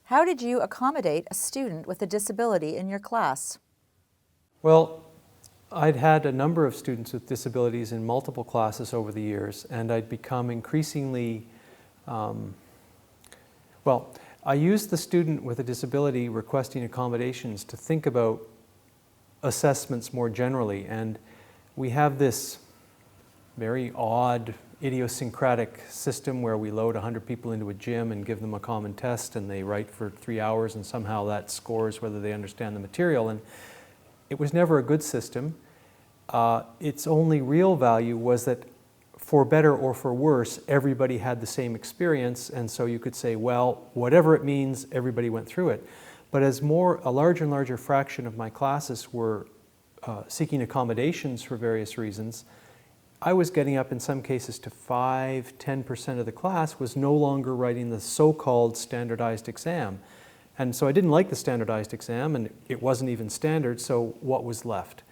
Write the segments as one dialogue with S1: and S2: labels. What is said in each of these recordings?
S1: How did you accommodate a student with a disability in your class?
S2: Well, I'd had a number of students with disabilities in multiple classes over the years, and I'd become increasingly, I used the student with a disability requesting accommodations to think about assessments more generally, and we have this very odd, idiosyncratic system where we load 100 people into a gym and give them a common test, and they write for 3 hours, and somehow that scores whether they understand the material. And it was never a good system. Its only real value was that for better or for worse, everybody had the same experience, and so you could say, well, whatever it means, everybody went through it. But as a larger and larger fraction of my classes were seeking accommodations for various reasons, I was getting up in some cases to 5–10% of the class was no longer writing the so-called standardized exam. And so I didn't like the standardized exam, and it wasn't even standard, so what was left?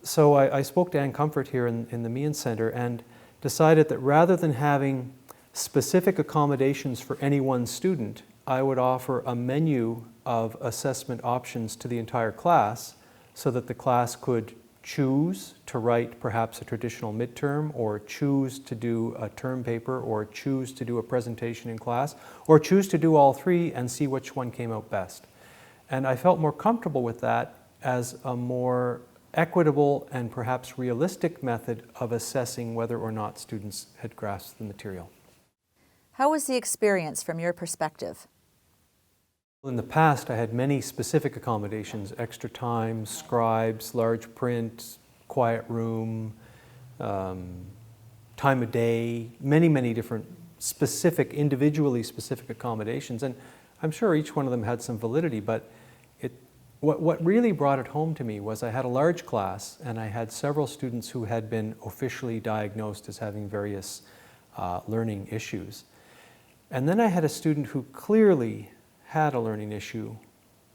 S2: So I spoke to Ann Comfort here in the Meehan Center and decided that rather than having specific accommodations for any one student, I would offer a menu of assessment options to the entire class so that the class could choose to write perhaps a traditional midterm, or choose to do a term paper, or choose to do a presentation in class, or choose to do all three and see which one came out best. And I felt more comfortable with that as a more equitable and perhaps realistic method of assessing whether or not students had grasped the material.
S1: How was the experience from your perspective?
S2: In the past, I had many specific accommodations: extra time, scribes, large print, quiet room, time of day, many different individually specific accommodations. And I'm sure each one of them had some validity, but what really brought it home to me was I had a large class, and I had several students who had been officially diagnosed as having various learning issues. And then I had a student who clearly had a learning issue,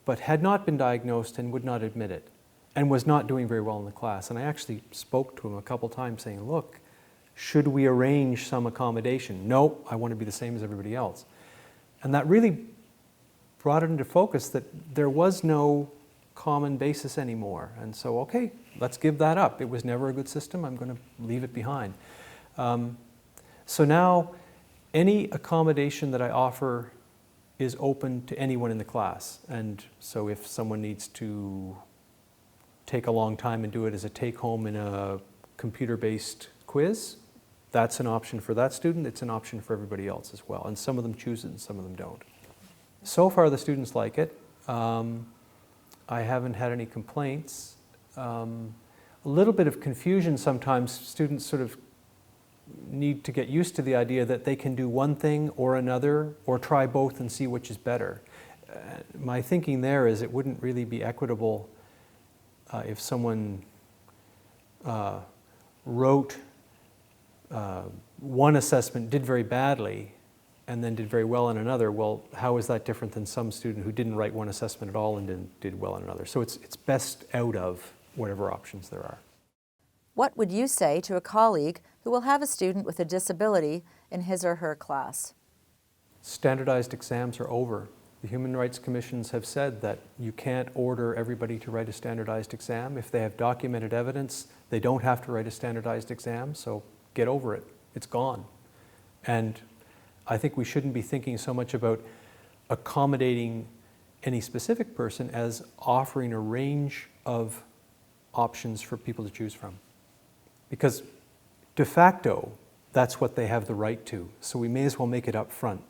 S2: but had not been diagnosed and would not admit it, and was not doing very well in the class. And I actually spoke to him a couple times saying, look, should we arrange some accommodation? No, I want to be the same as everybody else. And that really brought it into focus that there was no common basis anymore. And so, okay, let's give that up. It was never a good system. I'm going to leave it behind. So now, any accommodation that I offer is open to anyone in the class. And so if someone needs to take a long time and do it as a take-home in a computer-based quiz, that's an option for that student. It's an option for everybody else as well. And some of them choose it and some of them don't. So far, the students like it. I haven't had any complaints. A little bit of confusion sometimes. Students sort of need to get used to the idea that they can do one thing or another, or try both and see which is better. My thinking there is it wouldn't really be equitable if someone wrote one assessment, did very badly, and then did very well in another. Well, how is that different than some student who didn't write one assessment at all and did well in another? So it's best out of whatever options there are.
S1: What would you say to a colleague who will have a student with a disability in his or her class?
S2: Standardized exams are over. The Human Rights Commissions have said that you can't order everybody to write a standardized exam. If they have documented evidence, they don't have to write a standardized exam, so get over it. It's gone. And I think we shouldn't be thinking so much about accommodating any specific person as offering a range of options for people to choose from. Because de facto, that's what they have the right to. So we may as well make it up front.